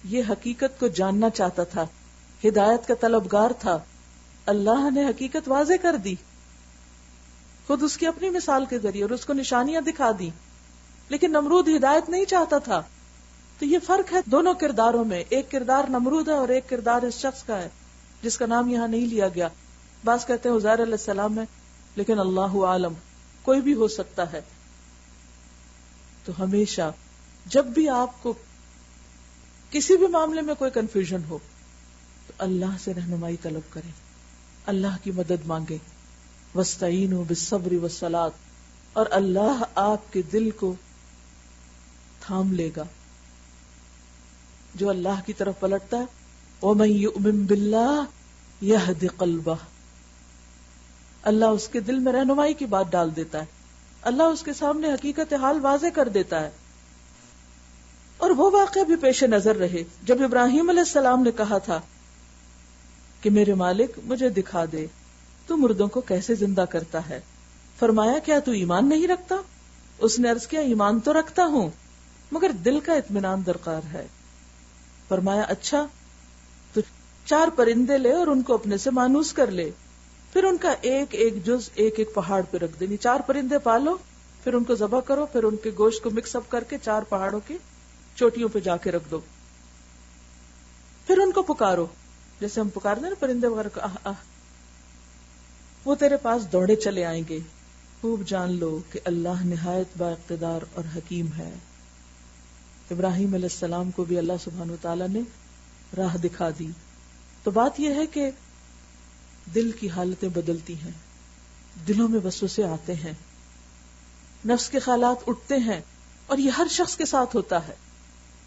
یہ حقیقت کو جاننا چاہتا تھا، ہدایت کا طلبگار تھا. اللہ نے حقیقت واضح کر دی خود اس کی اپنی مثال کے ذریعے اور اس کو نشانیاں دکھا دی. لیکن نمرود ہدایت نہیں چاہتا تھا. تو یہ فرق ہے دونوں کرداروں میں. ایک کردار نمرود ہے اور ایک کردار اس شخص کا ہے جس کا نام یہاں نہیں لیا گیا. بعض کہتے ہیں عزیر علیہ السلام ہے، لیکن اللہ عالم، کوئی بھی ہو سکتا ہے. تو ہمیشہ جب بھی آپ کو کسی بھی معاملے میں کوئی کنفیوژن ہو تو اللہ سے رہنمائی طلب کریں، اللہ کی مدد مانگیں. وَاسْتَعِينُوا بِالصَّبْرِ وَالصَّلَاةِ، اور اللہ آپ کے دل کو تھام لے گا. جو اللہ کی طرف پلٹتا ہے وَمَن يُؤْمِن بِاللَّهِ يَهْدِ قَلْبَهُ، اللہ اس کے دل میں رہنمائی کی بات ڈال دیتا ہے. اللہ اس کے سامنے حقیقت حال واضح کر دیتا ہے. اور وہ واقعہ بھی پیش نظر رہے جب ابراہیم علیہ السلام نے کہا تھا کہ میرے مالک مجھے دکھا دے تو مردوں کو کیسے زندہ کرتا ہے. فرمایا کیا تو ایمان نہیں رکھتا؟ اس نے عرض کیا ایمان تو رکھتا ہوں مگر دل کا اطمینان درکار ہے. فرمایا اچھا تو 4 پرندے لے اور ان کو اپنے سے مانوس کر لے، پھر ان کا ایک ایک جز ایک ایک پہاڑ پہ رکھ دینی. 4 پرندے پالو، پھر ان کو ذبح کرو، پھر ان کے گوشت کو مکس اپ کر کے 4 پہاڑوں کی چوٹیوں پہ جا کے رکھ دو. پھر ان کو پکارو جیسے ہم پکارتے ہیں نا پرندے وغیرہ کو، آہ آہ، وہ تیرے پاس دوڑے چلے آئیں گے. خوب جان لو کہ اللہ نہایت با اقتدار اور حکیم ہے. ابراہیم علیہ السلام کو بھی اللہ سبحانہ وتعالی نے راہ دکھا دی. تو بات یہ ہے کہ دل کی حالتیں بدلتی ہیں، دلوں میں وسوسے آتے ہیں، نفس کے خیالات اٹھتے ہیں، اور یہ ہر شخص کے ساتھ ہوتا ہے.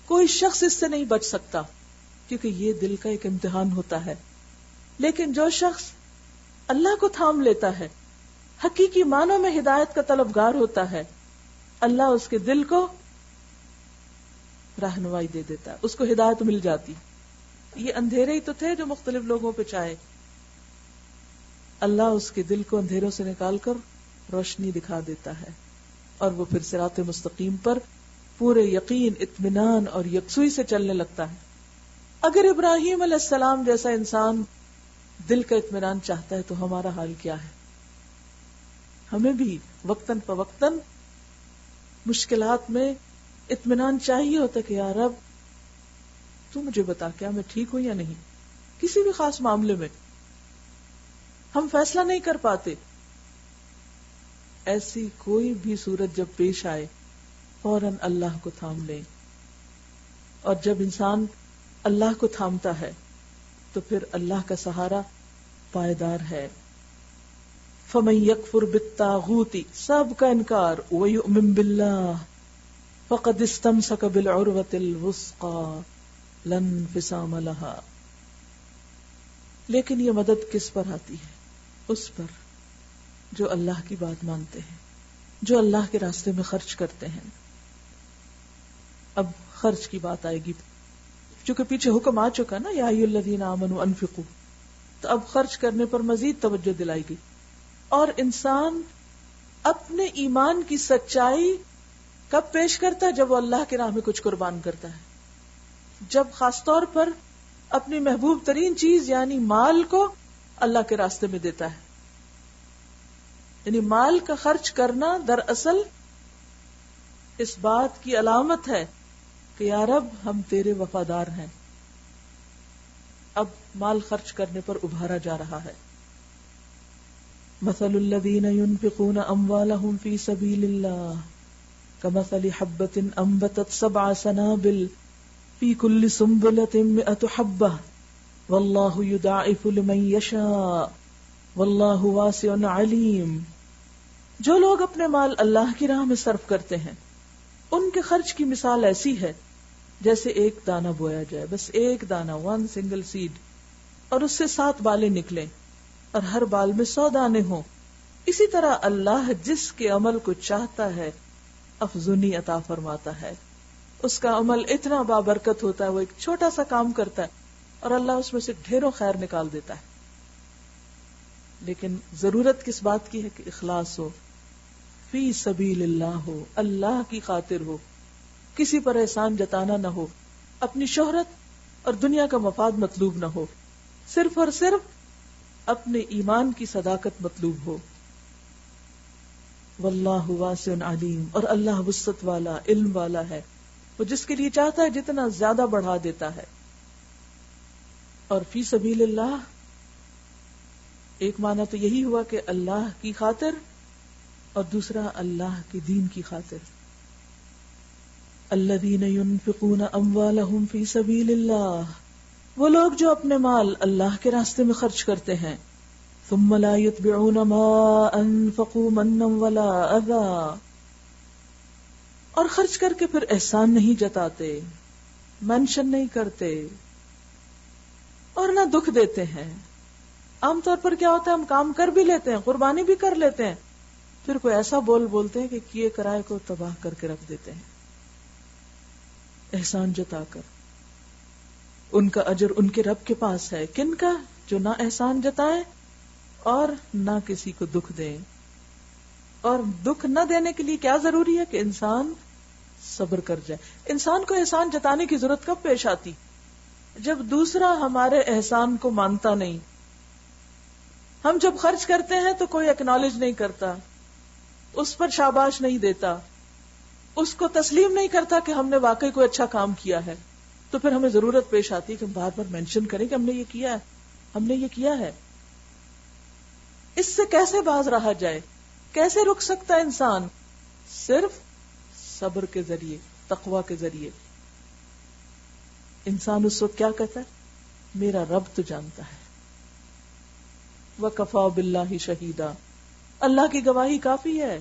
کوئی شخص اس سے نہیں بچ سکتا کیونکہ یہ دل کا ایک امتحان ہوتا ہے. لیکن جو شخص اللہ کو تھام لیتا ہے، حقیقی معنوں میں ہدایت کا طلبگار ہوتا ہے، اللہ اس کے دل کو رہنمائی دے دیتا ہے، اس کو ہدایت مل جاتی. یہ اندھیرے ہی تو تھے جو مختلف لوگوں پہ چھائے، اللہ اس کے دل کو اندھیروں سے نکال کر روشنی دکھا دیتا ہے اور وہ پھر صراط مستقیم پر پورے یقین، اطمینان اور یکسوئی سے چلنے لگتا ہے. اگر ابراہیم علیہ السلام جیسا انسان دل کا اطمینان چاہتا ہے تو ہمارا حال کیا ہے؟ ہمیں بھی وقتاً فوقتاً مشکلات میں اطمینان چاہیے ہوتا کہ یا رب تو مجھے بتا کیا میں ٹھیک ہوں یا نہیں. کسی بھی خاص معاملے میں ہم فیصلہ نہیں کر پاتے، ایسی کوئی بھی صورت جب پیش آئے فوراً اللہ کو تھام لیں. اور جب انسان اللہ کو تھامتا ہے تو پھر اللہ کا سہارا پائیدار ہے. فَمَن يَكْفُرْ بِالطَّاغُوتِ، سب کا انکار، وَيُؤْمِن بِاللَّهِ فَقَدِ اسْتَمْسَكَ بِالْعُرْوَةِ الْوُثْقَى لَا انفصام لَهَا. لیکن یہ مدد کس پر آتی ہے؟ اس پر جو اللہ کی بات مانتے ہیں، جو اللہ کے راستے میں خرچ کرتے ہیں. اب خرچ کی بات آئے گی، چونکہ پیچھے حکم آ چکا نا یا ایھا الذین آمنوا انفقوا، تو اب خرچ کرنے پر مزید توجہ دلائی گئی. اور انسان اپنے ایمان کی سچائی کب پیش کرتا ہے؟ جب وہ اللہ کی راہ میں کچھ قربان کرتا ہے. جب خاص طور پر اپنی محبوب ترین چیز یعنی مال کو اللہ کے راستے میں دیتا ہے. یعنی مال کا خرچ کرنا دراصل اس بات کی علامت ہے کہ یا رب ہم تیرے وفادار ہیں. اب مال خرچ کرنے پر ابھارا جا رہا ہے. مثل الذین ينفقون اموالهم فی سبیل اللہ کمثل حبۃ انبتت 7 سنابل فی کل سنبلۃ 100 حبۃ واللہ یضاعف لمن یشاء واللہ واسع علیم. جو لوگ اپنے مال اللہ کی راہ میں صرف کرتے ہیں ان کے خرچ کی مثال ایسی ہے جیسے ایک دانہ بویا جائے، بس ایک دانہ، 1 سنگل سیڈ، اور اس سے 7 بالیں نکلیں اور ہر بال میں 100 دانے ہوں. اسی طرح اللہ جس کے عمل کو چاہتا ہے افزونی عطا فرماتا ہے. اس کا عمل اتنا بابرکت ہوتا ہے، وہ ایک چھوٹا سا کام کرتا ہے اور اللہ اس میں سے ڈھیروں خیر نکال دیتا ہے. لیکن ضرورت کس بات کی ہے کہ اخلاص ہو، فی سبیل اللہ ہو، اللہ کی خاطر ہو، کسی پر احسان جتانا نہ ہو، اپنی شہرت اور دنیا کا مفاد مطلوب نہ ہو، صرف اور صرف اپنے ایمان کی صداقت مطلوب ہو. واللہ واسع علیم، اور اللہ وسعت والا، علم والا ہے، وہ جس کے لیے چاہتا ہے جتنا زیادہ بڑھا دیتا ہے. اور فی سبیل اللہ ایک معنی تو یہی ہوا کہ اللہ کی خاطر، اور دوسرا اللہ کے دین کی خاطر. الذین ينفقون اموالهم فی سبیل اللہ، وہ لوگ جو اپنے مال اللہ کے راستے میں خرچ کرتے ہیں. ثم لا يتبعون ما انفقوا منا ولا اذى، اور خرچ کر کے پھر احسان نہیں جتاتے، مینشن نہیں کرتے اور نہ دکھ دیتے ہیں. عام طور پر کیا ہوتا ہے، ہم کام کر بھی لیتے ہیں، قربانی بھی کر لیتے ہیں، پھر کوئی ایسا بولتے ہیں کہ کیے کرائے کو تباہ کر کے رکھ دیتے ہیں. احسان جتا کر ان کا اجر ان کے رب کے پاس ہے. کن کا؟ جو نہ احسان جتائیں اور نہ کسی کو دکھ دیں. اور دکھ نہ دینے کے لیے کیا ضروری ہے کہ انسان صبر کر جائے. انسان کو احسان جتانے کی ضرورت کب پیش آتی؟ جب دوسرا ہمارے احسان کو مانتا نہیں. ہم جب خرچ کرتے ہیں تو کوئی اکنالج نہیں کرتا، اس پر شاباش نہیں دیتا، اس کو تسلیم نہیں کرتا کہ ہم نے واقعی کوئی اچھا کام کیا ہے. تو پھر ہمیں ضرورت پیش آتی ہے کہ ہم بار بار مینشن کریں کہ ہم نے یہ کیا ہے، ہم نے یہ کیا ہے. اس سے کیسے باز رہا جائے؟ کیسے رک سکتا ہے انسان؟ صرف صبر کے ذریعے، تقوی کے ذریعے. انسان اس وقت کیا کہتا ہے؟ میرا رب تو جانتا ہے. وَكَفَى بِاللَّهِ شَهِيدًا، اللہ کی گواہی کافی ہے.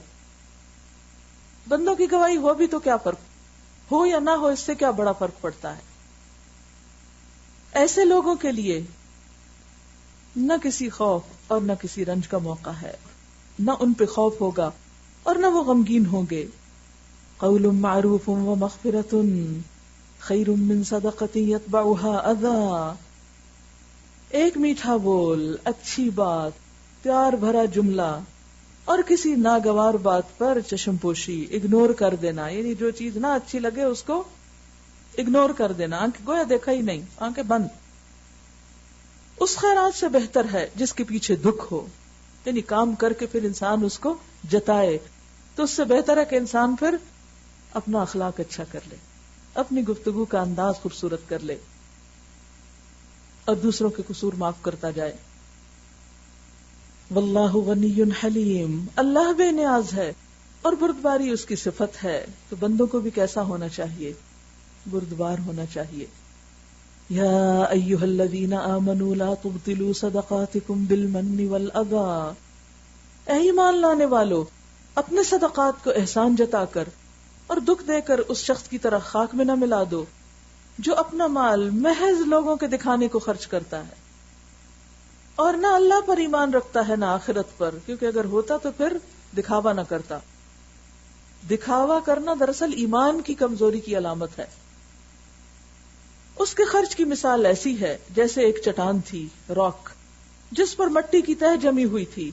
بندوں کی گواہی ہو بھی تو کیا فرق، ہو یا نہ ہو، اس سے کیا بڑا فرق پڑتا ہے. ایسے لوگوں کے لیے نہ کسی خوف اور نہ کسی رنج کا موقع ہے، نہ ان پہ خوف ہوگا اور نہ وہ غمگین ہوں گے. قول معروف ومغفرۃ خیر من صدقۃ یتبعها اذی، ایک میٹھا بول، اچھی بات، پیار بھرا جملہ اور کسی ناگوار بات پر چشم پوشی، اگنور کر دینا. یعنی جو چیز نہ اچھی لگے اس کو اگنور کر دینا، آنکھ گویا دیکھا ہی نہیں، آنکھیں بند. اس خیرات سے بہتر ہے جس کے پیچھے دکھ ہو. یعنی کام کر کے پھر انسان اس کو جتائے، تو اس سے بہتر ہے کہ انسان پھر اپنا اخلاق اچھا کر لے، اپنی گفتگو کا انداز خوبصورت کر لے اور دوسروں کے قصور معاف کرتا جائے. واللہ غنی حلیم، اللہ بے نیاز ہے اور بردباری اس کی صفت ہے. تو بندوں کو بھی کیسا ہونا چاہیے؟ بردبار ہونا چاہیے. یا ایھا الذین آمنوا لا تبطلوا صدقاتکم بالمن والاذی، اے ایمان لانے والو، اپنے صدقات کو احسان جتا کر اور دکھ دے کر اس شخص کی طرح خاک میں نہ ملا دو جو اپنا مال محض لوگوں کے دکھانے کو خرچ کرتا ہے اور نہ اللہ پر ایمان رکھتا ہے نہ آخرت پر. کیونکہ اگر ہوتا تو پھر دکھاوا نہ کرتا. دکھاوا کرنا دراصل ایمان کی کمزوری کی علامت ہے. اس کے خرچ کی مثال ایسی ہے جیسے ایک چٹان تھی، راک، جس پر مٹی کی تہ جمی ہوئی تھی.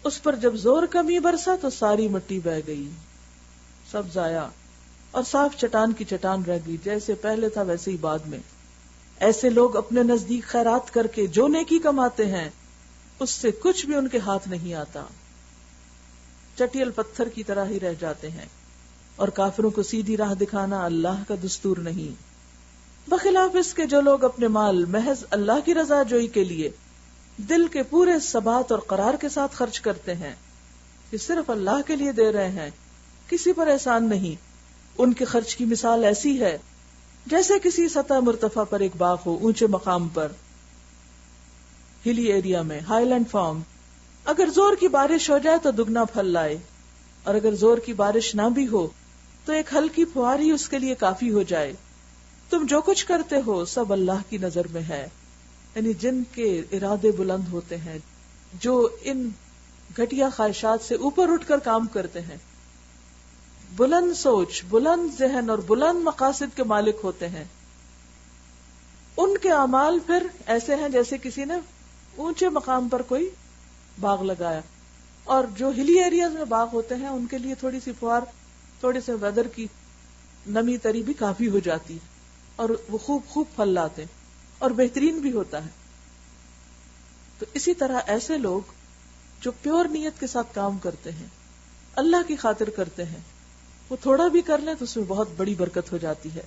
اس پر جب زور کمی برسا تو ساری مٹی بہہ گئی، سب ضائع، اور صاف چٹان کی چٹان رہ گئی. جیسے پہلے تھا ویسے ہی بعد میں. ایسے لوگ اپنے نزدیک خیرات کر کے جو نیکی کماتے ہیں اس سے کچھ بھی ان کے ہاتھ نہیں آتا، چٹیل پتھر کی طرح ہی رہ جاتے ہیں، اور کافروں کو سیدھی راہ دکھانا اللہ کا دستور نہیں۔ بخلاف اس کے جو لوگ اپنے مال محض اللہ کی رضا جوئی کے لیے دل کے پورے ثبات اور قرار کے ساتھ خرچ کرتے ہیں، کہ صرف اللہ کے لیے دے رہے ہیں، کسی پر احسان نہیں، ان کے خرچ کی مثال ایسی ہے جیسے کسی سطح مرتفع پر ایک باغ ہو، اونچے مقام پر، ہلی ایریا میں، ہائی لینڈ فارم۔ اگر زور کی بارش ہو جائے تو دگنا پھل لائے، اور اگر زور کی بارش نہ بھی ہو تو ایک ہلکی پھوار ہی اس کے لیے کافی ہو جائے۔ تم جو کچھ کرتے ہو سب اللہ کی نظر میں ہے۔ یعنی جن کے ارادے بلند ہوتے ہیں، جو ان گھٹیا خواہشات سے اوپر اٹھ کر کام کرتے ہیں، بلند سوچ، بلند ذہن اور بلند مقاصد کے مالک ہوتے ہیں، ان کے اعمال پھر ایسے ہیں جیسے کسی نے اونچے مقام پر کوئی باغ لگایا، اور جو ہلی ایریاز میں باغ ہوتے ہیں ان کے لیے تھوڑی سی فوار، تھوڑے سے ویدر کی نمی تری بھی کافی ہو جاتی ہے، اور وہ خوب پھل لاتے ہیں اور بہترین بھی ہوتا ہے۔ تو اسی طرح ایسے لوگ جو پیور نیت کے ساتھ کام کرتے ہیں، اللہ کی خاطر کرتے ہیں، وہ تھوڑا بھی کر لیں تو اس میں بہت بڑی برکت ہو جاتی ہے۔